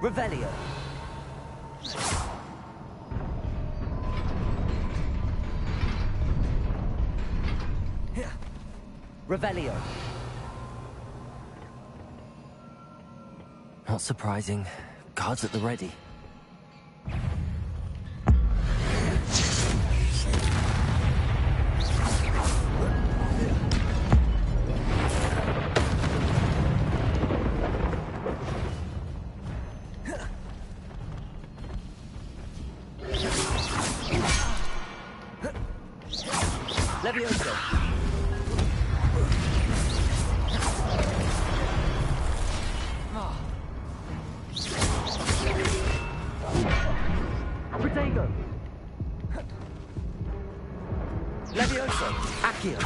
Revelio. Revelio. Not surprising. Guards at the ready. Levioso. Protego. Levioso. Accio.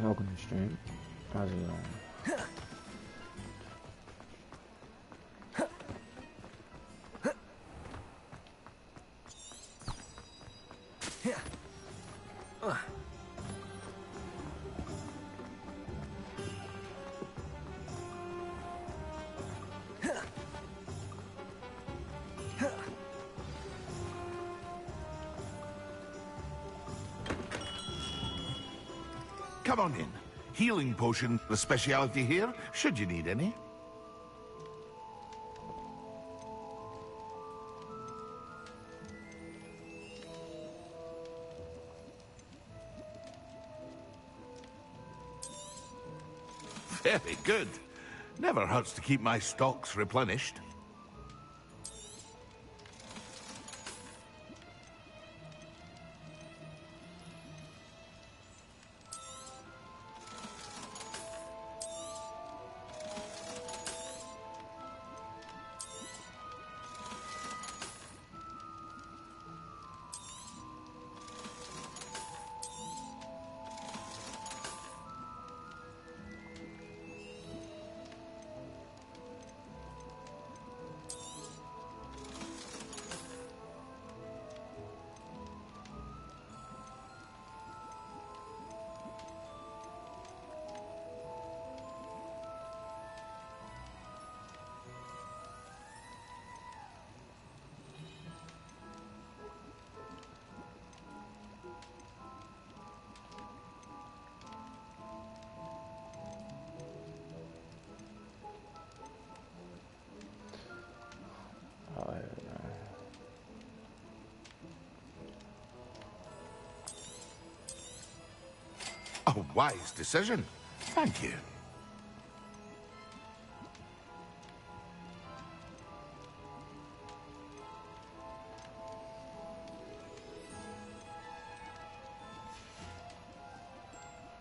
Welcome to stream. How's it going? Come on in. Healing potion, the speciality here, should you need any. Very good. Never hurts to keep my stocks replenished. A wise decision. Thank you.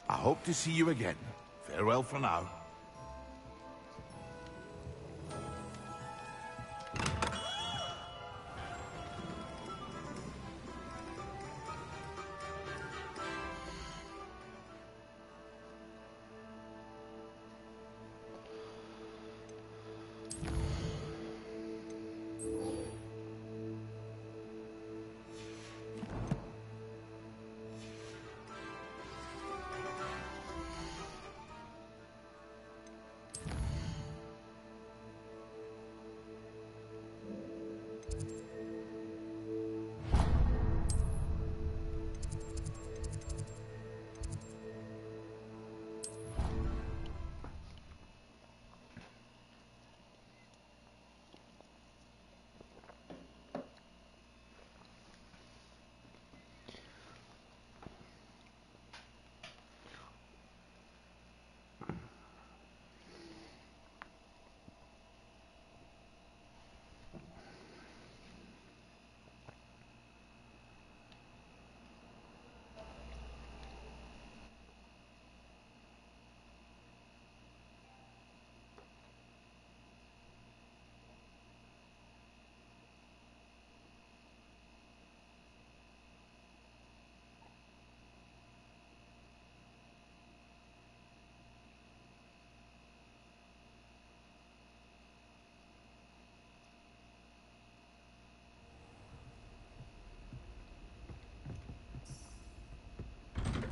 I hope to see you again. Farewell for now.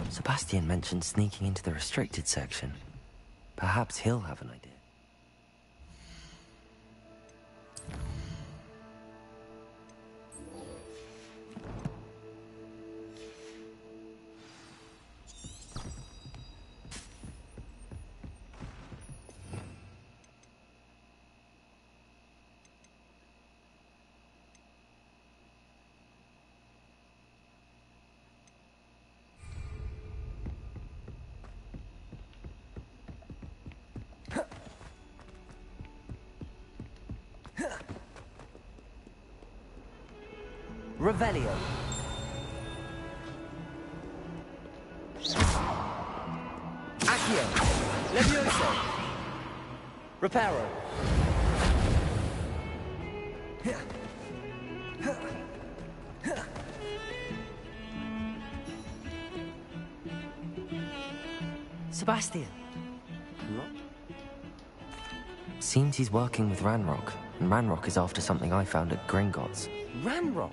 Sebastian mentioned sneaking into the restricted section. Perhaps he'll have an idea. Revelio. Accio. Levioso. Reparo. Sebastian. Seems he's working with Ranrock, and Ranrock is after something I found at Gringotts. Ranrock?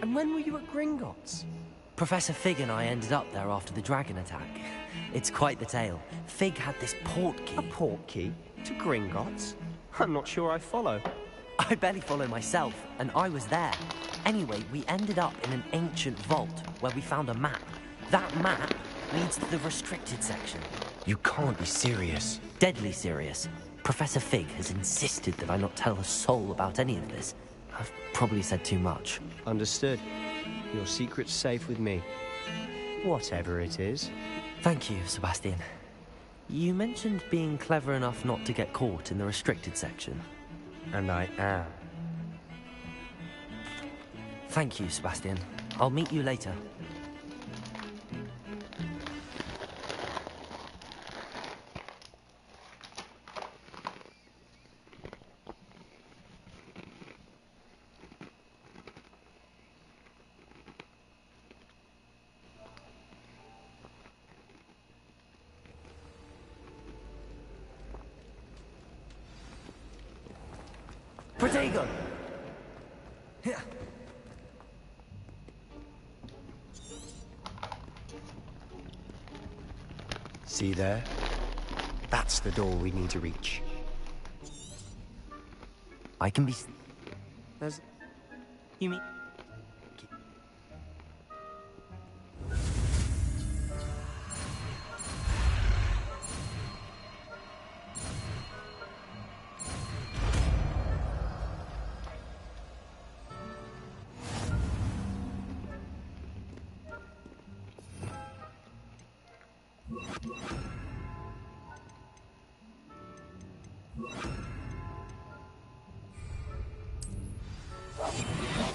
And when were you at Gringotts? Professor Fig and I ended up there after the dragon attack. It's quite the tale. Fig had this port key. A port key? To Gringotts? I'm not sure I follow. I barely follow myself, and I was there. Anyway, we ended up in an ancient vault where we found a map. That map leads to the restricted section. You can't be serious. Deadly serious. Professor Fig has insisted that I not tell a soul about any of this. I've probably said too much. Understood. Your secret's safe with me. Whatever it is. Thank you, Sebastian. You mentioned being clever enough not to get caught in the restricted section. And I am. Thank you, Sebastian. I'll meet you later. Protego! Here. See there? That's the door we need to reach. I can be... There's... You mean...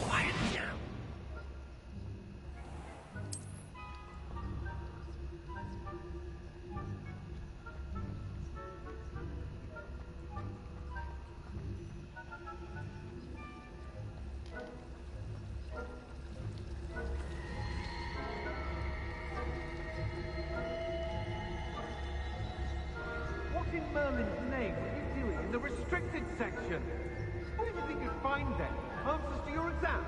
Quietly now. What in Merlin's name are you doing in the restricted section? What do you think you'd find there? Answers to your exams?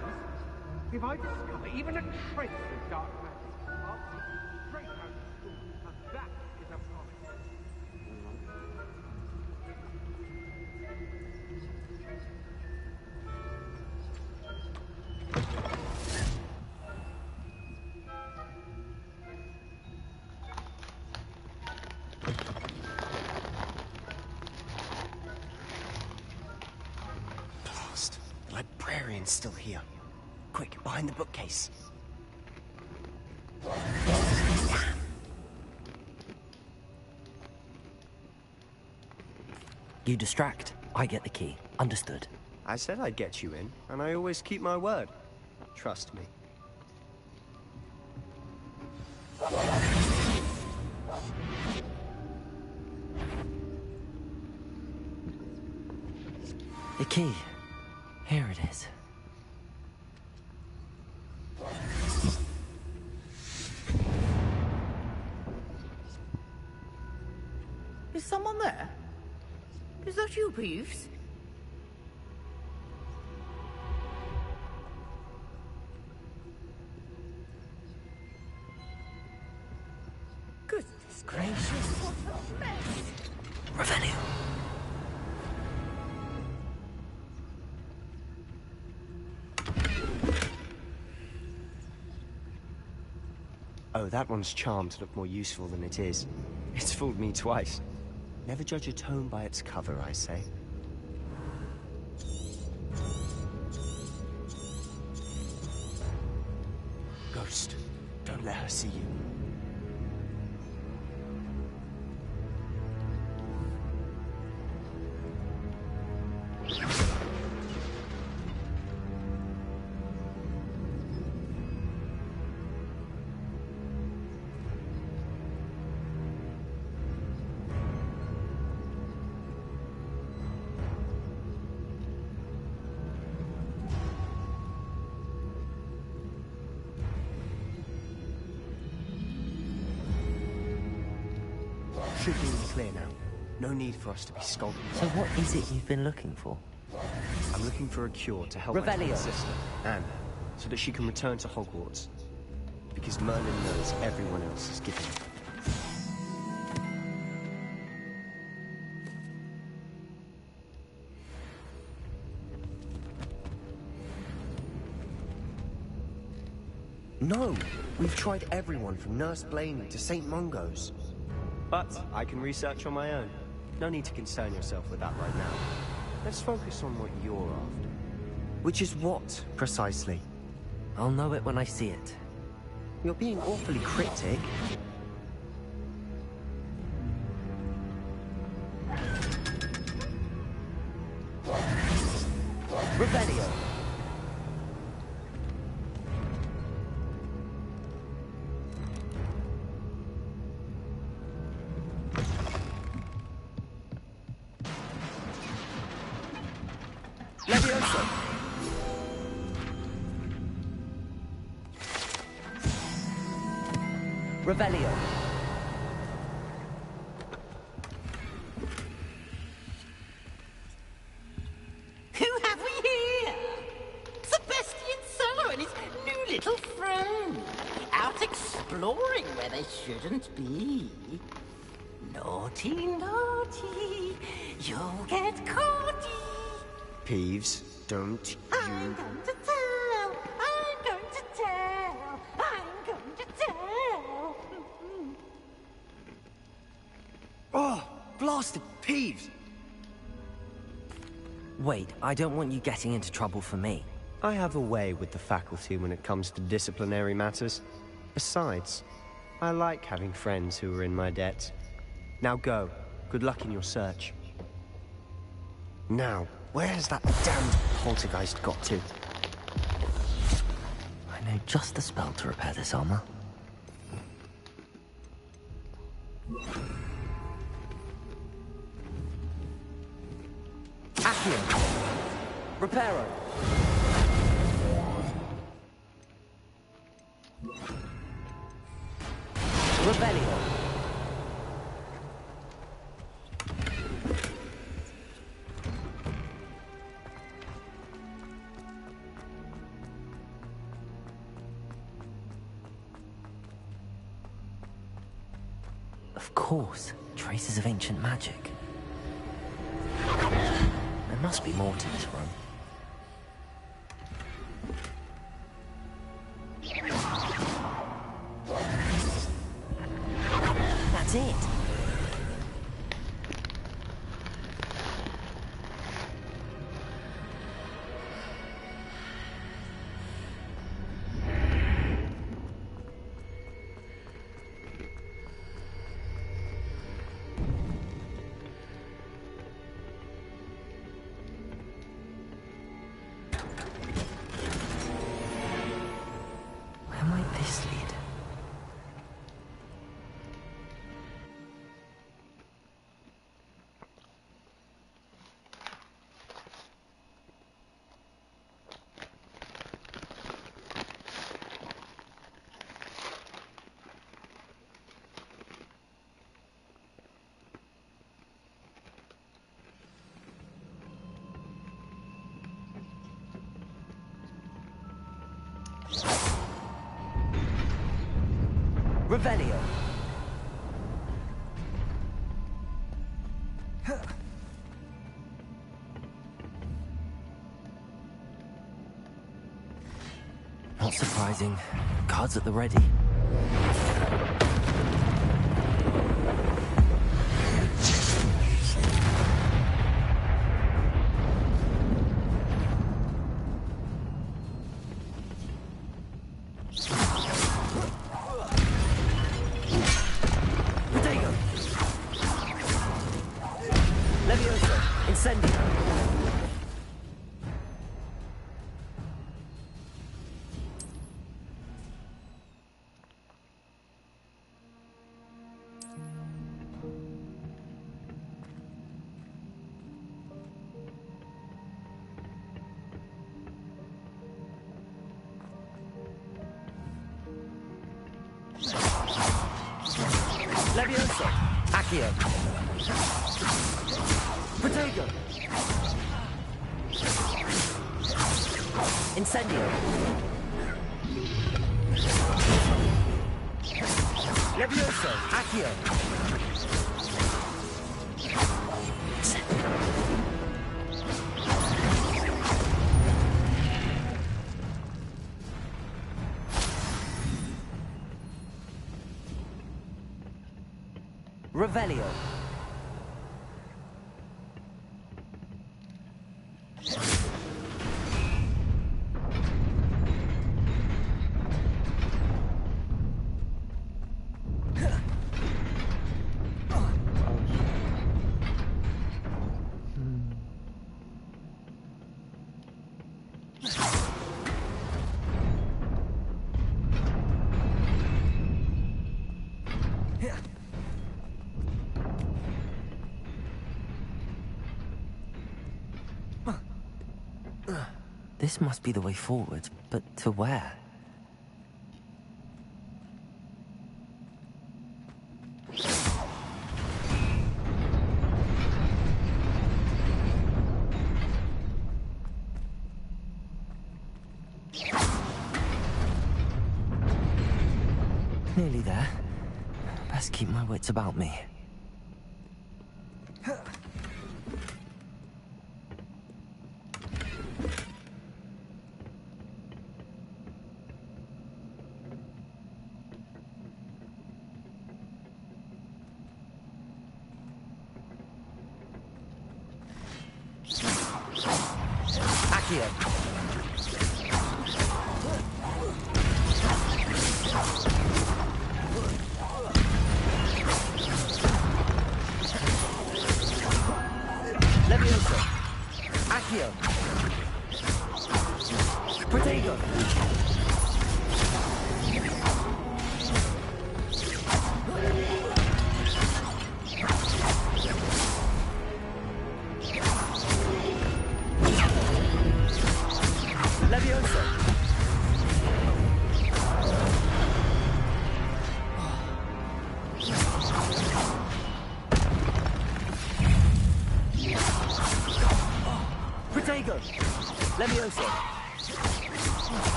If I discover even a trace of dark magic, I'll take you straight out of school, and that is a promise. Blast. The librarian's still here. Quick, behind the bookcase. You distract, I get the key. Understood. I said I'd get you in, and I always keep my word. Trust me. The key. Here it is. Is someone there? Is that you, Peeves? Goodness gracious, what a mess! Revelio. Oh, that one's charmed to look more useful than it is. It's fooled me twice. Never judge a tome by its cover, I say. Ghost, don't let her see you. Should be clear now. No need for us to be skulking. So what is it you've been looking for? I'm looking for a cure to help my Revelio. twin sister, Anne, so that she can return to Hogwarts. Because Merlin knows everyone else is giving up. No, we've tried everyone from Nurse Blaney to St. Mungo's. But I can research on my own. No need to concern yourself with that right now. Let's focus on what you're after. Which is what, precisely? I'll know it when I see it. You're being awfully cryptic. Revelio! Levioso! Revelio! Who have we here? Sebastian Cello and his new little friend. Out exploring where they shouldn't be. Naughty, naughty. You'll get caught. Peeves, don't I'm you... going to tell. I'm going to tell. I'm going to tell. Oh, blasted Peeves! Wait, I don't want you getting into trouble for me. I have a way with the faculty when it comes to disciplinary matters. Besides, I like having friends who are in my debt. Now go. Good luck in your search. Now, where has that damned poltergeist got to? I know just the spell to repair this armor. Accio! Reparo! Revelio! Of course, traces of ancient magic. There must be more to this room. That's it. Where might this lead? Revelio. Not surprising. Guards at the ready. Levioso, incendio. Levioso, Accio. Protego! Incendio! Levioso! Accio! Revelio. This must be the way forward, but to where? Nearly there. Best keep my wits about me.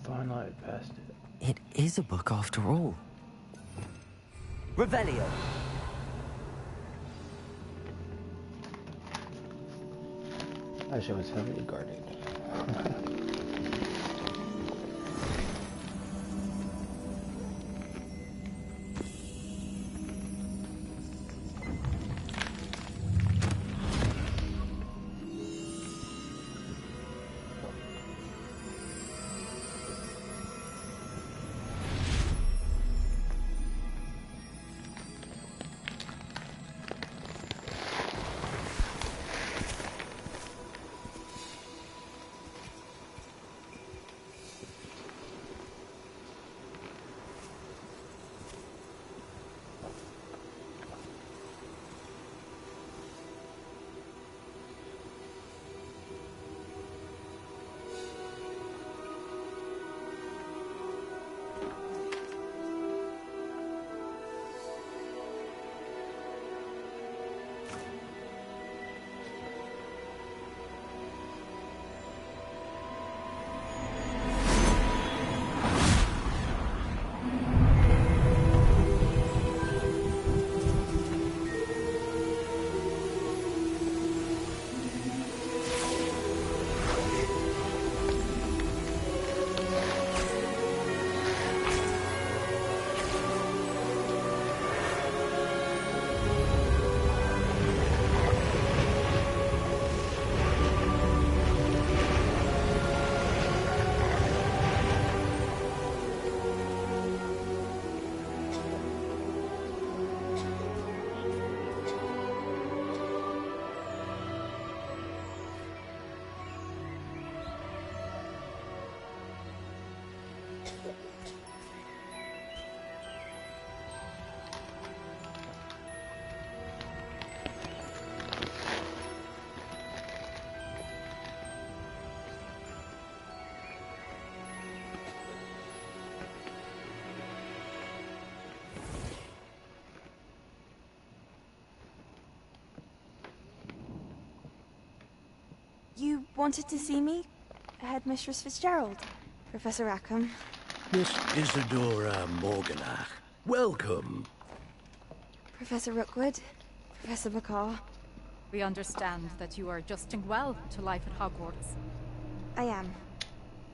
Finally passed it. It is a book after all. Revelio. That shit was heavily guarded. wanted to see me? Headmistress Fitzgerald. Professor Rackham. Miss Isadora Morganach. Welcome. Professor Rookwood. Professor Bakar. We understand that you are adjusting well to life at Hogwarts. I am.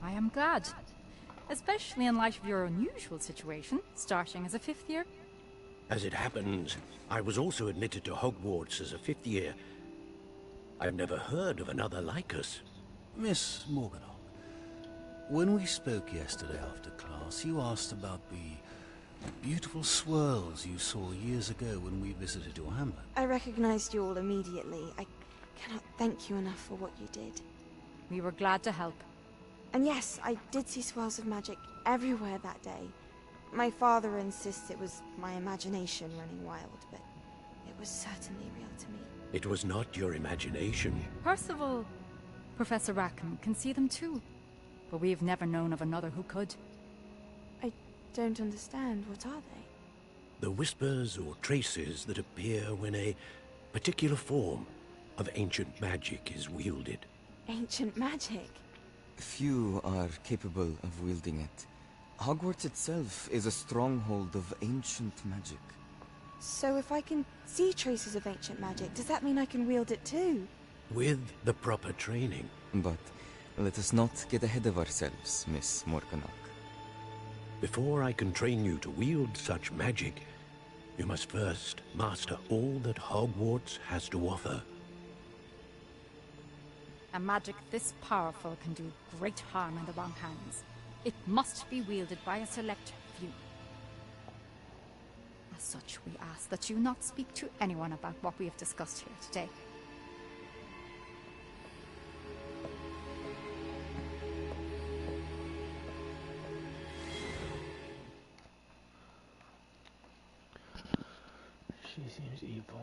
I am glad. Especially in light of your unusual situation, starting as a 5th year. As it happens, I was also admitted to Hogwarts as a 5th year. I've never heard of another like us. Miss Morganach, when we spoke yesterday after class, you asked about the beautiful swirls you saw years ago when we visited your hamlet. I recognized you all immediately. I cannot thank you enough for what you did. We were glad to help. And yes, I did see swirls of magic everywhere that day. My father insists it was my imagination running wild, but it was certainly real to me. It was not your imagination. Percival, Professor Rackham can see them too. But we've never known of another who could. I don't understand. What are they? The whispers or traces that appear when a particular form of ancient magic is wielded. Ancient magic? Few are capable of wielding it. Hogwarts itself is a stronghold of ancient magic. So if I can see traces of ancient magic, does that mean I can wield it too? With the proper training. But let us not get ahead of ourselves, Miss Morganach. Before I can train you to wield such magic, you must first master all that Hogwarts has to offer. A magic this powerful can do great harm in the wrong hands. It must be wielded by a select few. As such, we ask that you not speak to anyone about what we have discussed here today. She seems evil.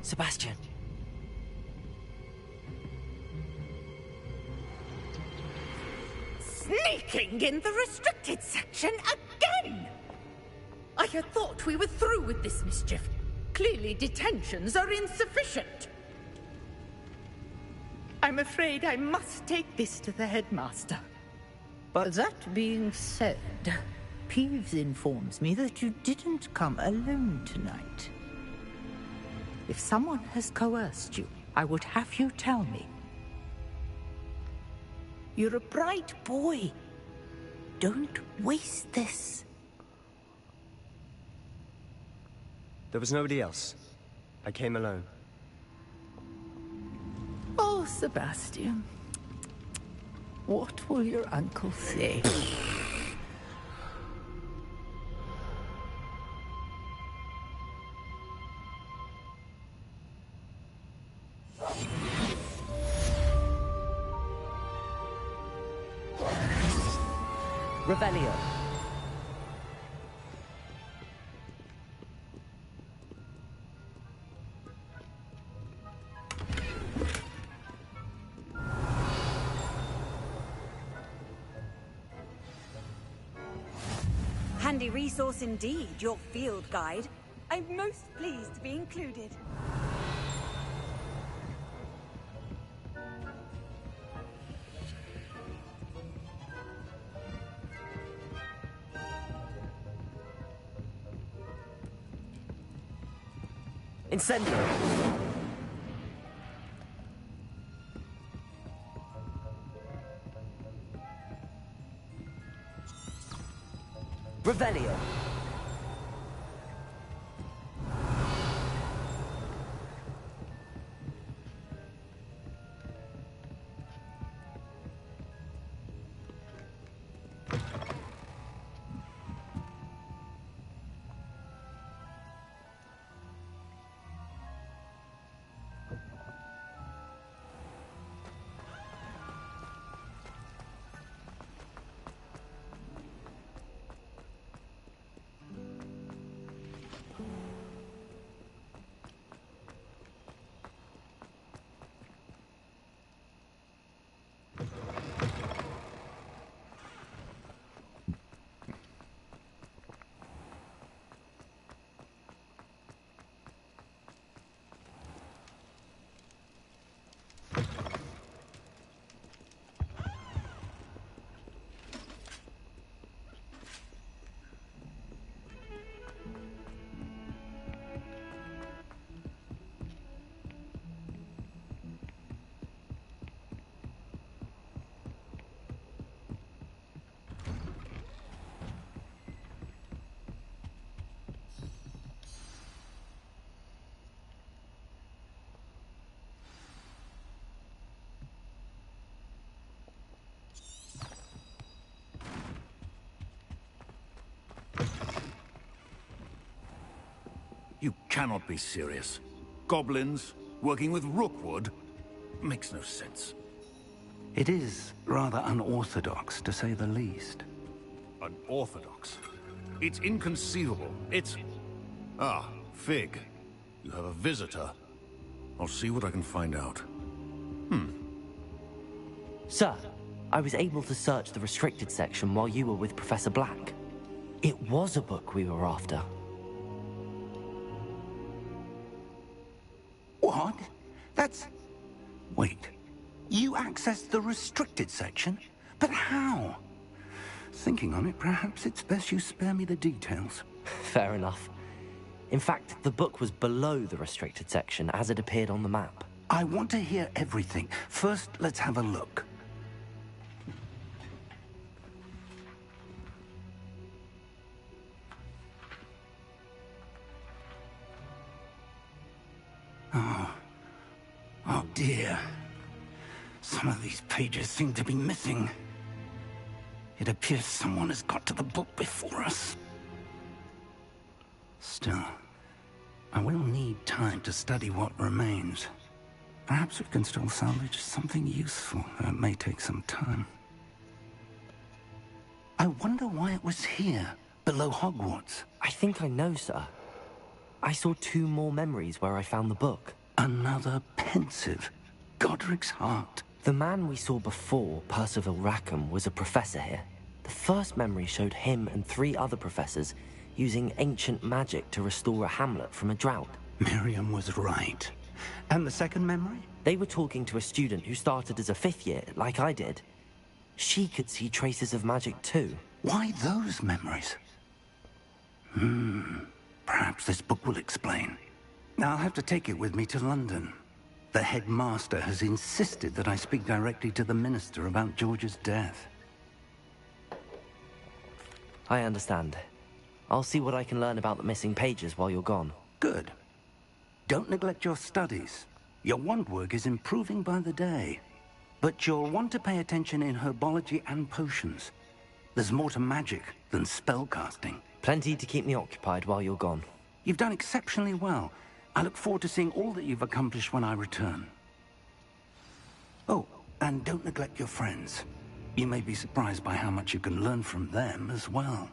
Sebastian. Sneaking in the restricted section again! I had thought we were through with this mischief. Clearly detentions are insufficient. I'm afraid I must take this to the headmaster. But that being said, Peeves informs me that you didn't come alone tonight. If someone has coerced you, I would have you tell me. You're a bright boy. Don't waste this. There was nobody else. I came alone. Oh, Sebastian. What will your uncle say? Revelio. Handy resource indeed, your field guide. I'm most pleased to be included. Incendio. Revelio. You cannot be serious. Goblins, working with Rookwood? Makes no sense. It is rather unorthodox, to say the least. Unorthodox? It's inconceivable. It's... Ah, Fig. You have a visitor. I'll see what I can find out. Sir, I was able to search the restricted section while you were with Professor Black. It was a book we were after. What? That's... Wait. You accessed the restricted section? But how? Thinking on it, perhaps it's best you spare me the details. Fair enough. In fact, the book was below the restricted section as it appeared on the map. I want to hear everything. First, let's have a look. Oh dear. Some of these pages seem to be missing. It appears someone has got to the book before us. Still, I will need time to study what remains. Perhaps we can still salvage something useful, though it may take some time. I wonder why it was here, below Hogwarts. I think I know, sir. I saw 2 more memories where I found the book. Another pensive. Godric's heart. The man we saw before, Percival Rackham, was a professor here. The first memory showed him and 3 other professors using ancient magic to restore a hamlet from a drought. Miriam was right. And the second memory? They were talking to a student who started as a 5th year, like I did. She could see traces of magic too. Why those memories? Perhaps this book will explain. I'll have to take it with me to London. The headmaster has insisted that I speak directly to the minister about George's death. I understand. I'll see what I can learn about the missing pages while you're gone. Good. Don't neglect your studies. Your wand work is improving by the day. But you'll want to pay attention in herbology and potions. There's more to magic than spellcasting. Plenty to keep me occupied while you're gone. You've done exceptionally well. I look forward to seeing all that you've accomplished when I return. Oh, and don't neglect your friends. You may be surprised by how much you can learn from them as well.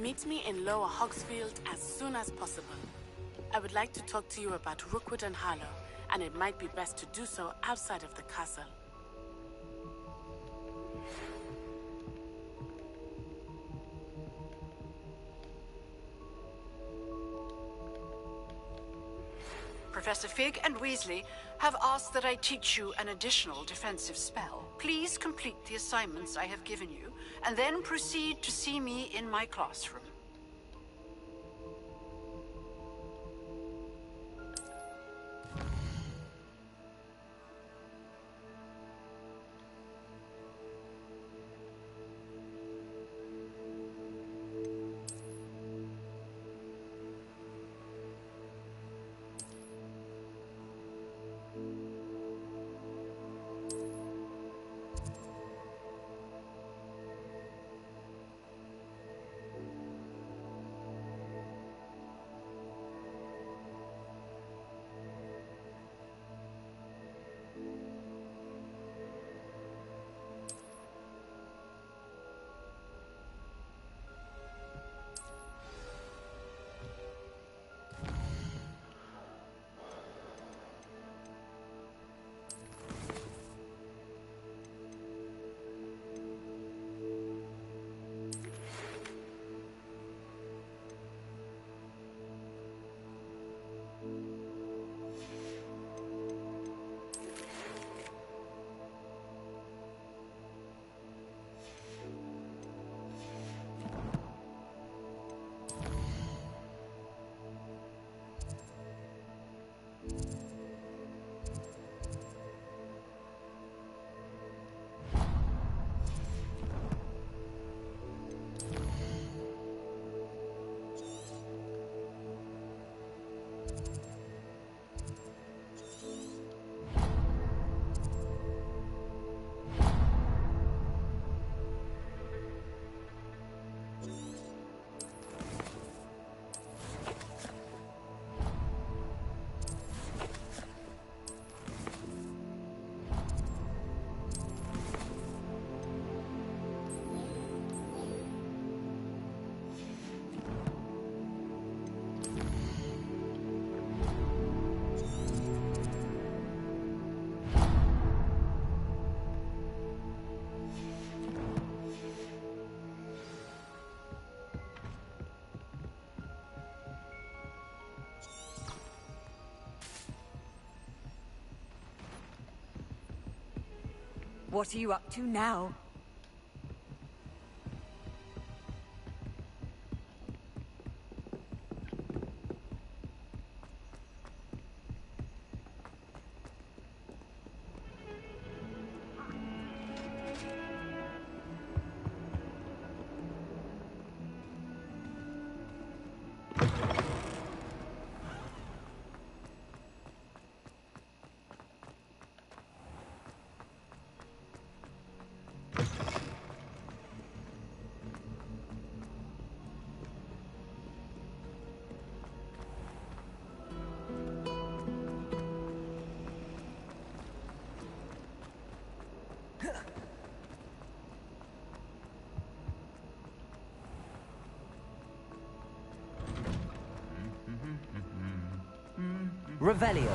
Meet me in Lower Hogsfield as soon as possible. I would like to talk to you about Rookwood and Harlow, and it might be best to do so outside of the castle. Professor Fig and Weasley have asked that I teach you an additional defensive spell. Please complete the assignments I have given you, and then proceed to see me in my classroom. What are you up to now? Revelio.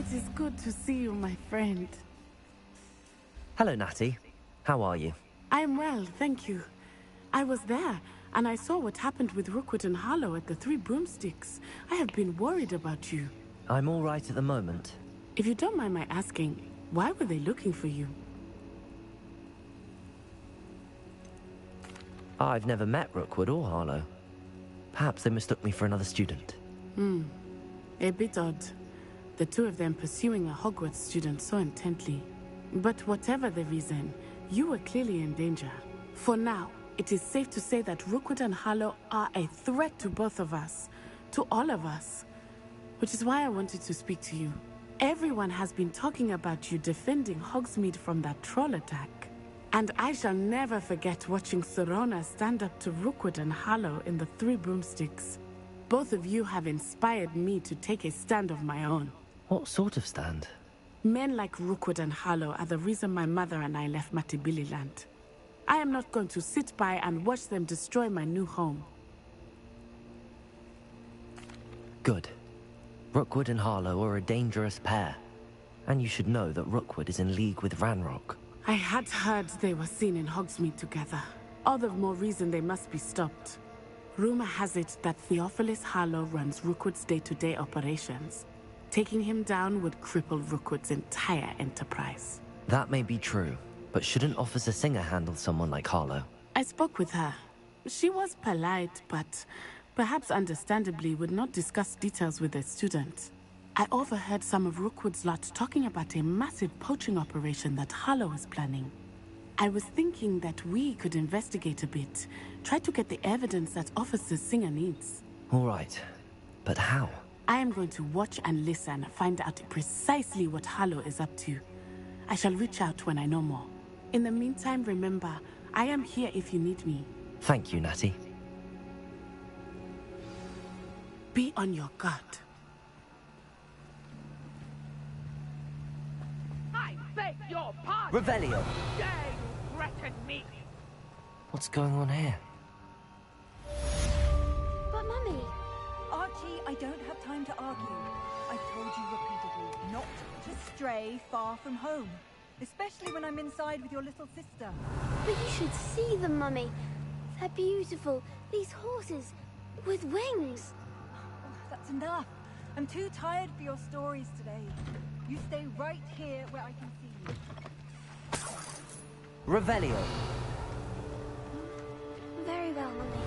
It is good to see you, my friend. Hello, Natty. How are you? I'm well, thank you. I was there, and I saw what happened with Rookwood and Harlow at the Three Broomsticks. I have been worried about you. I'm all right at the moment. If you don't mind my asking, why were they looking for you? I've never met Rookwood or Harlow. Perhaps they mistook me for another student. A bit odd. The two of them pursuing a Hogwarts student so intently. But whatever the reason, you were clearly in danger. For now, it is safe to say that Rookwood and Harlow are a threat to both of us. To all of us. Which is why I wanted to speak to you. Everyone has been talking about you defending Hogsmeade from that troll attack. And I shall never forget watching Sorona stand up to Rookwood and Harlow in the Three Broomsticks. Both of you have inspired me to take a stand of my own. What sort of stand? Men like Rookwood and Harlow are the reason my mother and I left Matibili Land. I am not going to sit by and watch them destroy my new home. Good. Rookwood and Harlow are a dangerous pair. And you should know that Rookwood is in league with Ranrock. I had heard they were seen in Hogsmeade together. All the more reason they must be stopped. Rumor has it that Theophilus Harlow runs Rookwood's day-to-day operations. Taking him down would cripple Rookwood's entire enterprise. That may be true, but shouldn't Officer Singer handle someone like Harlow? I spoke with her. She was polite, but perhaps understandably would not discuss details with a student. I overheard some of Rookwood's lot talking about a massive poaching operation that Harlow is planning. I was thinking that we could investigate a bit, try to get the evidence that Officer Singer needs. All right, but how? I am going to watch and listen, find out precisely what Harlow is up to. I shall reach out when I know more. In the meantime, remember, I am here if you need me. Thank you, Natty. Be on your guard. I beg your pardon! Revelio! How dare you threaten me? What's going on here? But Mummy... Archie, I don't have time to argue. I've told you repeatedly not to stray far from home. Especially when I'm inside with your little sister. But you should see them, Mummy. They're beautiful. These horses with wings. That's enough. I'm too tired for your stories today. You stay right here where I can see you. Revelio! Very well, Mummy.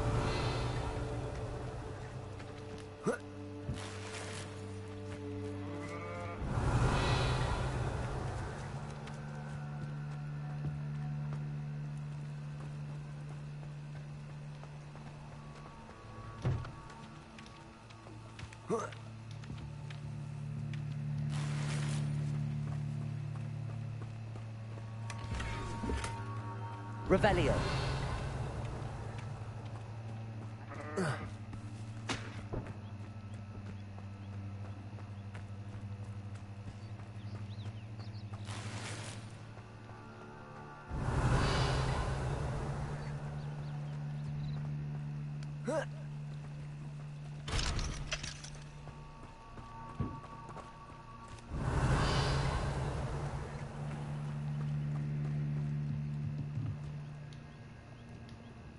Revelio!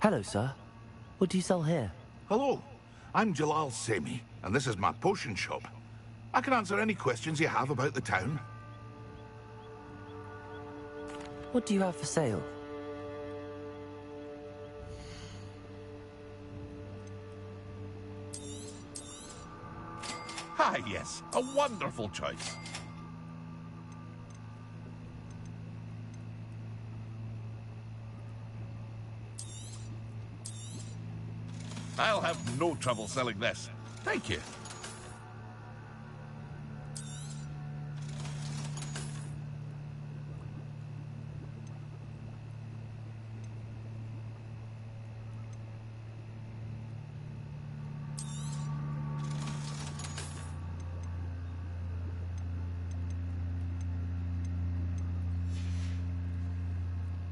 Hello, sir. What do you sell here? Hello, I'm Jalal Semi, and this is my potion shop. I can answer any questions you have about the town. What do you have for sale? Ah, yes, a wonderful choice. I'll have no trouble selling this. Thank you.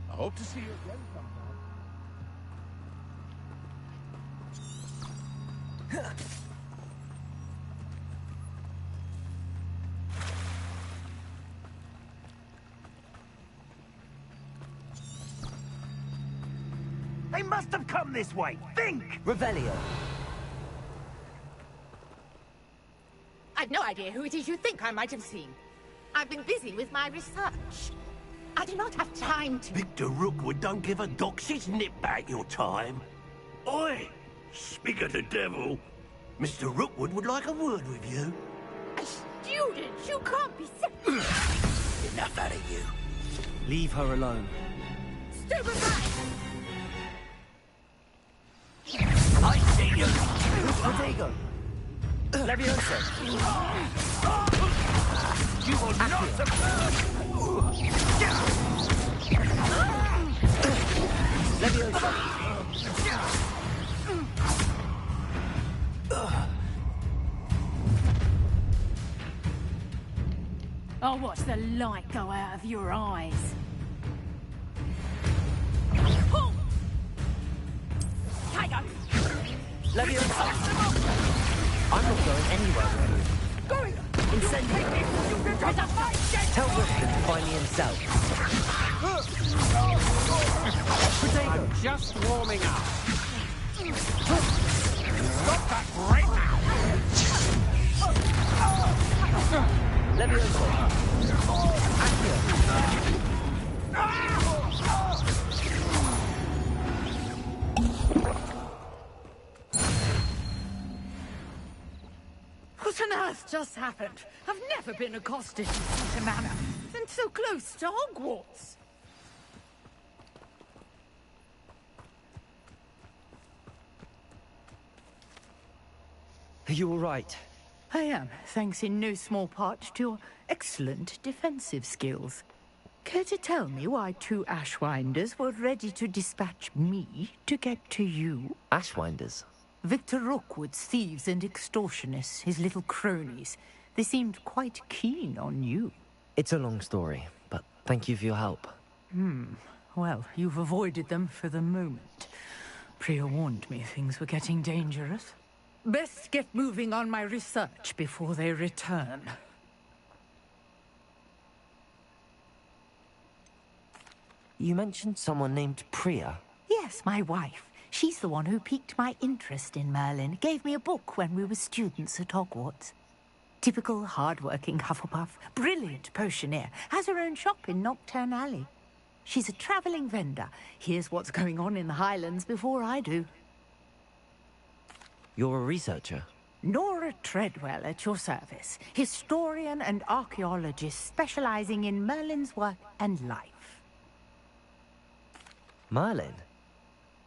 I hope to see you again sometime. They must have come this way. Think! Revelio. I've no idea who it is you think I might have seen. I've been busy with my research. I do not have time to... Victor Rookwood don't give a doxy's nip back your time. Oi! Speak of the devil. Mr. Rookwood would like a word with you. A student? You can't be so... Enough out of you. Leave her alone. Stupid right! I see you! Rodrigo! Levioso! You will not survive! Levioso! I'll watch the light go out of your eyes. Pull! Tiger! Levioso! I'm not going anywhere with you. Going! Incendio! Tell Rifkin to find me himself. I'm just warming up. Stop that right now! Levioso! Accio! What on earth just happened? I've never been accosted in such a manner, and so close to Hogwarts. Are you all right? I am, thanks in no small part to your excellent defensive skills. Care to tell me why 2 Ashwinders were ready to dispatch me to get to you? Ashwinders? Victor Rookwood's thieves and extortionists, his little cronies. They seemed quite keen on you. It's a long story, but thank you for your help. Well, you've avoided them for the moment. Priya warned me things were getting dangerous. Best get moving on my research before they return. You mentioned someone named Priya. Yes, my wife. She's the one who piqued my interest in Merlin. Gave me a book when we were students at Hogwarts. Typical hard-working Hufflepuff. Brilliant potioneer. Has her own shop in Nocturne Alley. She's a travelling vendor. Hears what's going on in the Highlands before I do. You're a researcher? Nora Treadwell at your service. Historian and archaeologist specializing in Merlin's work and life. Merlin?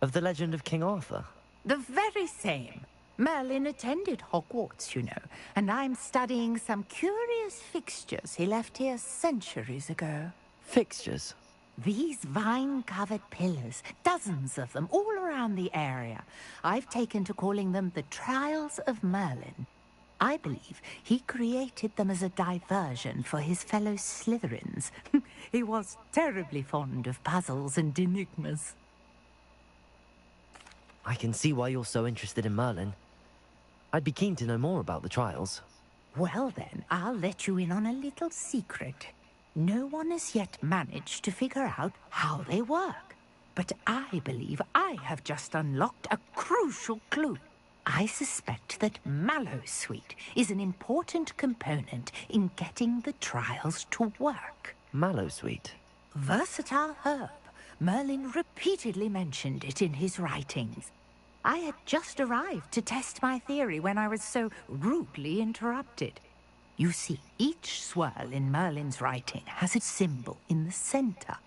Of the legend of King Arthur? The very same. Merlin attended Hogwarts, you know, and I'm studying some curious fixtures he left here centuries ago. Fixtures? These vine-covered pillars, dozens of them, all around the area. I've taken to calling them the Trials of Merlin. I believe he created them as a diversion for his fellow Slytherins. He was terribly fond of puzzles and enigmas. I can see why you're so interested in Merlin. I'd be keen to know more about the trials. Well then, I'll let you in on a little secret. No one has yet managed to figure out how they work. But I believe I have just unlocked a crucial clue. I suspect that Mallowsweet is an important component in getting the trials to work. Mallowsweet? Versatile herb. Merlin repeatedly mentioned it in his writings. I had just arrived to test my theory when I was so rudely interrupted. You see, each swirl in Merlin's writing has a symbol in the center.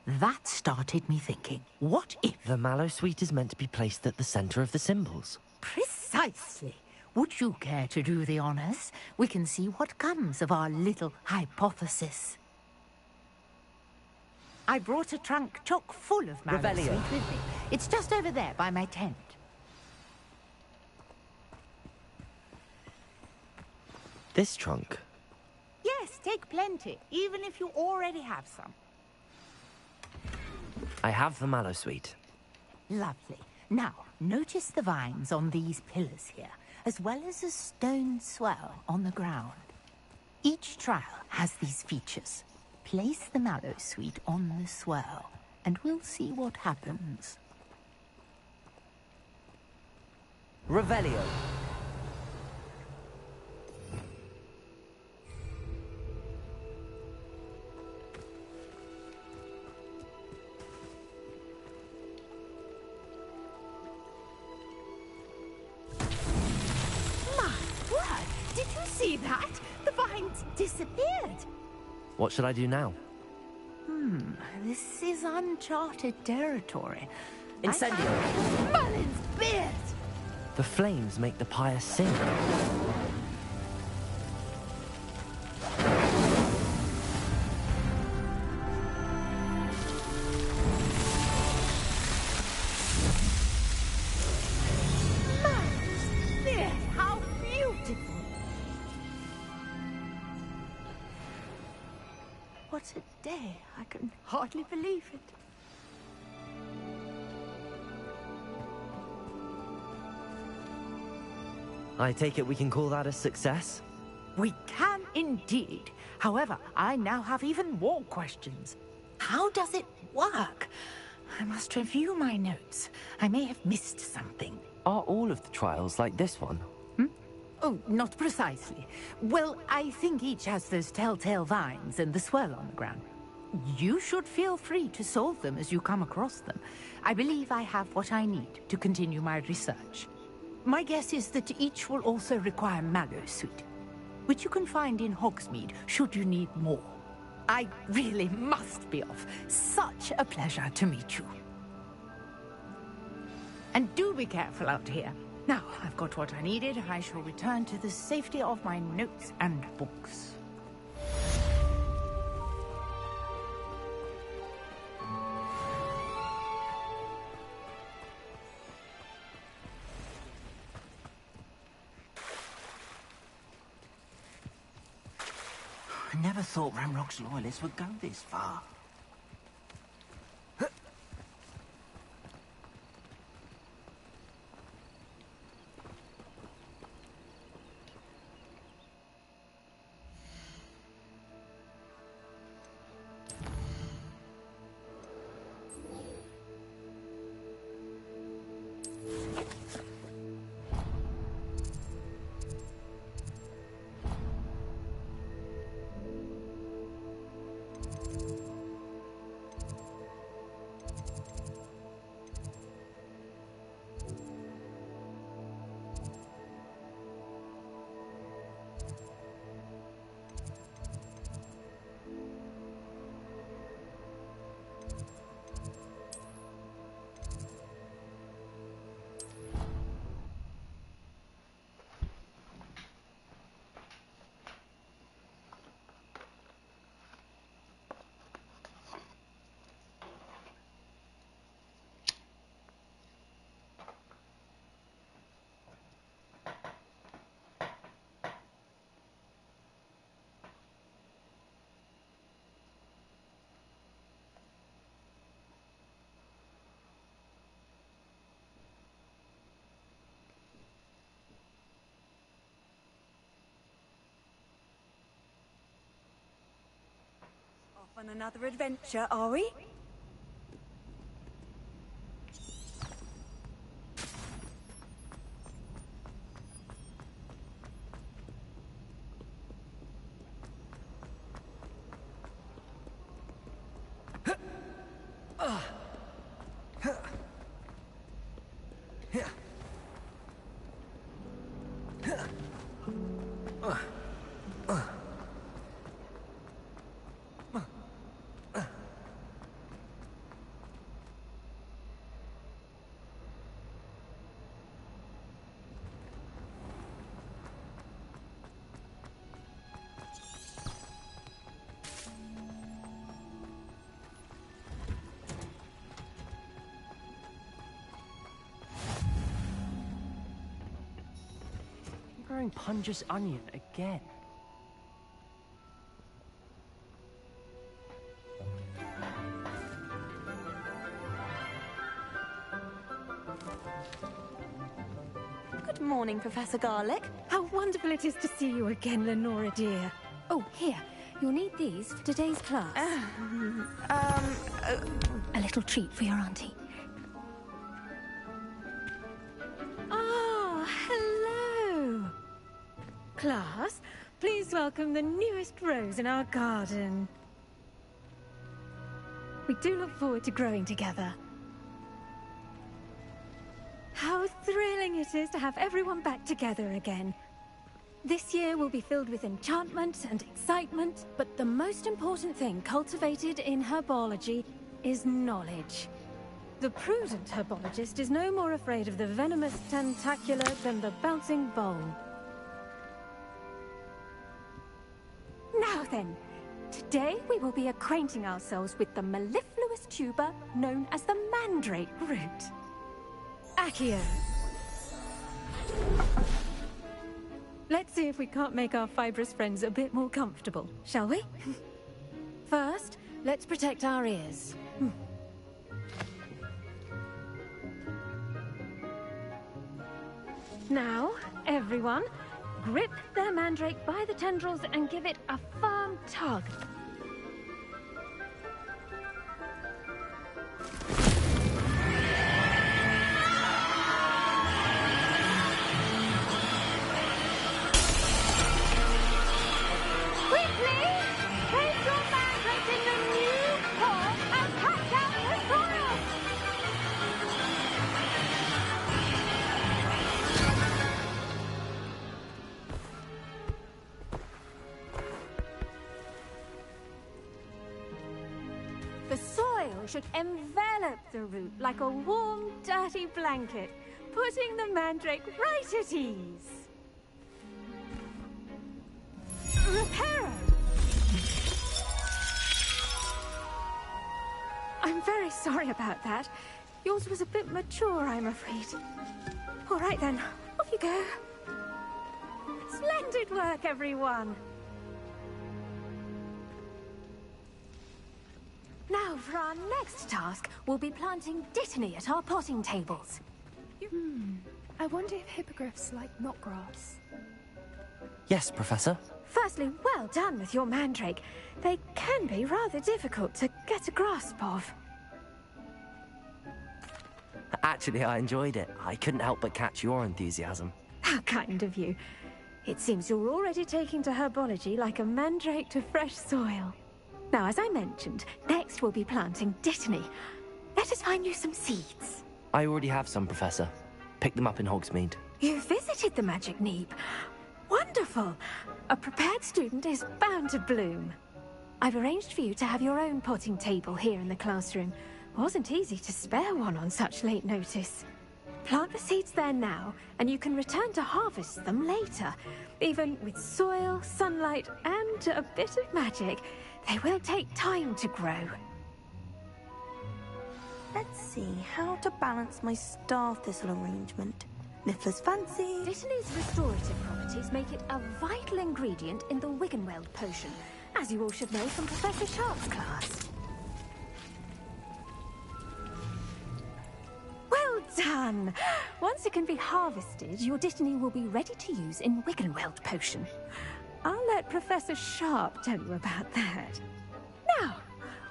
That started me thinking, what if... The Mallowsweet is meant to be placed at the center of the symbols. Precisely. Would you care to do the honors? We can see what comes of our little hypothesis. I brought a trunk chock full of Mallowsweet with me. It's just over there by my tent. This trunk? Yes, take plenty, even if you already have some. I have the Mallowsweet. Lovely. Now, notice the vines on these pillars here, as well as a stone swell on the ground. Each trial has these features. Place the Mallowsweet on the swirl, and we'll see what happens. Revelio. My word! Did you see that? The vines disappeared. What should I do now? This is uncharted territory. Incendio. Merlin's beard! The flames make the pyre sing. Merlin's beard! How beautiful! What a day. I can hardly believe it. I take it we can call that a success? We can indeed. However, I now have even more questions. How does it work? I must review my notes. I may have missed something. Are all of the trials like this one? Oh, not precisely. Well, I think each has those telltale vines and the swirl on the ground. You should feel free to solve them as you come across them. I believe I have what I need to continue my research. My guess is that each will also require mallow sweet, which you can find in Hogsmeade should you need more. I really must be off. Such a pleasure to meet you. And do be careful out here. Now, I've got what I needed. I shall return to the safety of my notes and books. I never thought Ramrock's loyalists would go this far. On another adventure, are we? Growing Punja's onion again. Good morning, Professor Garlick. How wonderful it is to see you again, Lenora dear. Oh, here. You'll need these for today's class. A little treat for your auntie. Ah, Class, please welcome the newest rose in our garden. We do look forward to growing together. How thrilling it is to have everyone back together again. This year will be filled with enchantment and excitement, but the most important thing cultivated in herbology is knowledge. The prudent herbologist is no more afraid of the venomous tentacular than the bouncing bowl. Now then, today we will be acquainting ourselves with the mellifluous tuber known as the mandrake root. Accio. Let's see if we can't make our fibrous friends a bit more comfortable, shall we? First, let's protect our ears. Now, everyone, grip their mandrake by the tendrils and give it a firm tug. Should envelop the root like a warm, dirty blanket, putting the mandrake right at ease. Reparo! I'm very sorry about that. Yours was a bit mature, I'm afraid. All right then, off you go. Splendid work, everyone. Now, for our next task, we'll be planting dittany at our potting tables. I wonder if hippogriffs like knotgrass. Yes, Professor. Firstly, well done with your mandrake. They can be rather difficult to get a grasp of. Actually, I enjoyed it. I couldn't help but catch your enthusiasm. How kind of you. It seems you're already taking to herbology like a mandrake to fresh soil. Now, as I mentioned, next we'll be planting dittany. Let us find you some seeds. I already have some, Professor. Picked them up in Hogsmeade. You visited the Magic Neep. Wonderful! A prepared student is bound to bloom. I've arranged for you to have your own potting table here in the classroom. Wasn't easy to spare one on such late notice. Plant the seeds there now, and you can return to harvest them later. Even with soil, sunlight, and a bit of magic, they will take time to grow. Let's see how to balance my star thistle arrangement. Niffler's fancy. Dittany's restorative properties make it a vital ingredient in the Wiggenweld potion, as you all should know from Professor Sharp's class. Well done! Once it can be harvested, your dittany will be ready to use in Wiggenweld potion. I'll let Professor Sharp tell you about that. Now,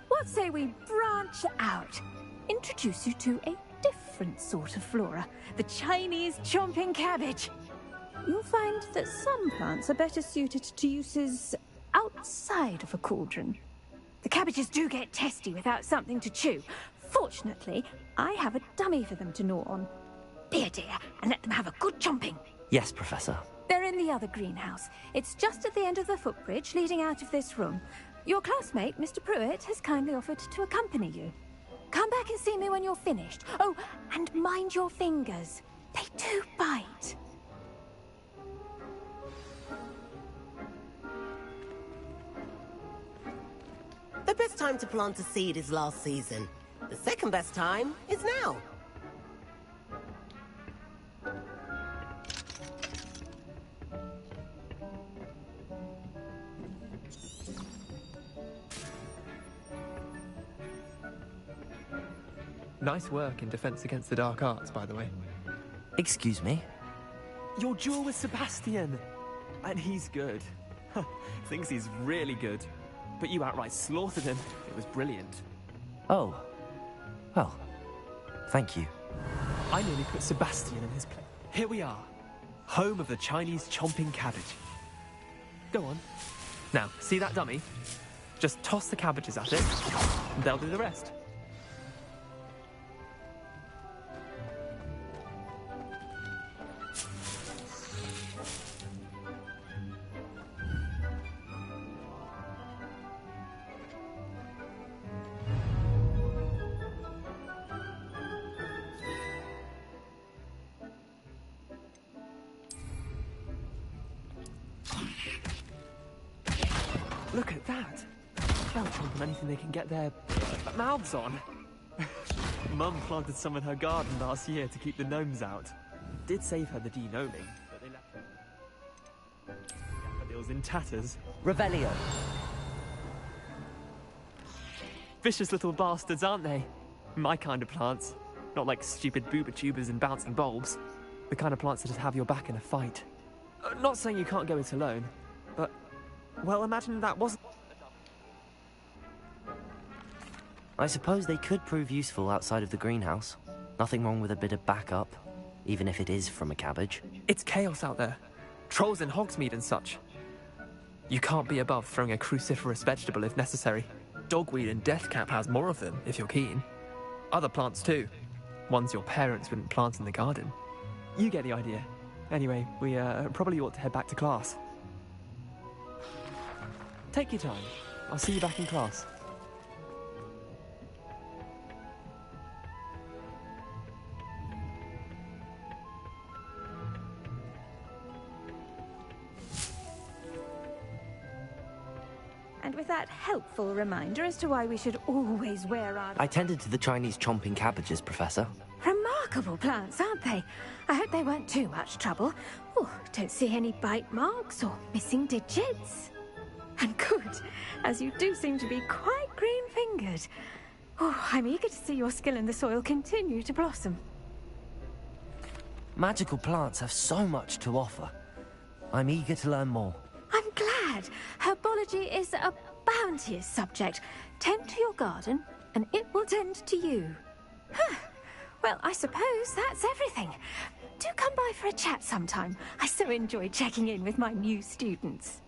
what say we branch out? Introduce you to a different sort of flora, the Chinese chomping cabbage. You'll find that some plants are better suited to uses outside of a cauldron. The cabbages do get testy without something to chew. Fortunately, I have a dummy for them to gnaw on. Be a dear and let them have a good chomping. Yes, Professor. They're in the other greenhouse. It's just at the end of the footbridge leading out of this room. Your classmate, Mr. Pruitt, has kindly offered to accompany you. Come back and see me when you're finished. Oh, and mind your fingers. They do bite. The best time to plant a seed is last season. The second best time is now. Nice work in Defense Against the Dark Arts, by the way. Excuse me? Your duel with Sebastian! And he's good. Thinks he's really good. But you outright slaughtered him. It was brilliant. Oh. Well, thank you. I nearly put Sebastian in his place. Here we are. Home of the Chinese chomping cabbage. Go on. Now, see that dummy? Just toss the cabbages at it, and they'll do the rest. Look at that! They'll chomp on anything they can get their mouths on. Mum planted some in her garden last year to keep the gnomes out. Did save her the de-gnoming, but they left her daffodils in tatters. Revelio. Vicious little bastards, aren't they? My kind of plants. Not like stupid booba tubers and bouncing bulbs. The kind of plants that just have your back in a fight. Not saying you can't go it alone, but... well, imagine that wasn't... I suppose they could prove useful outside of the greenhouse. Nothing wrong with a bit of backup, even if it is from a cabbage. It's chaos out there. Trolls in Hogsmeade and such. You can't be above throwing a cruciferous vegetable if necessary. Dogweed and deathcap has more of them, if you're keen. Other plants too. Ones your parents wouldn't plant in the garden. You get the idea. Anyway, we probably ought to head back to class. Take your time. I'll see you back in class. And with that helpful reminder as to why we should always wear our... I tended to the Chinese chomping cabbages, Professor. Remarkable plants, aren't they? I hope they weren't too much trouble. Oh, don't see any bite marks or missing digits. And good, as you do seem to be quite green-fingered. Oh, I'm eager to see your skill in the soil continue to blossom. Magical plants have so much to offer. I'm eager to learn more. I'm glad. Herbology is a bounteous subject. Tend to your garden, and it will tend to you. Huh. Well, I suppose that's everything. Do come by for a chat sometime. I so enjoy checking in with my new students.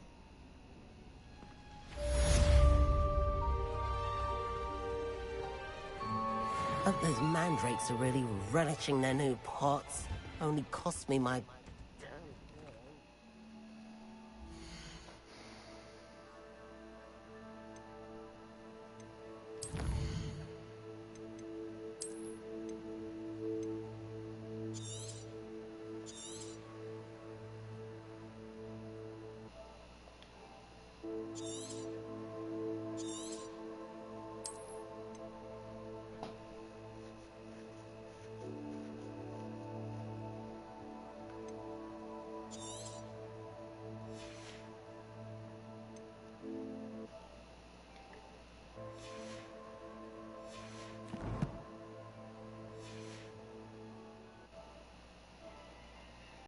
Hope those mandrakes are really relishing their new pots. Only cost me my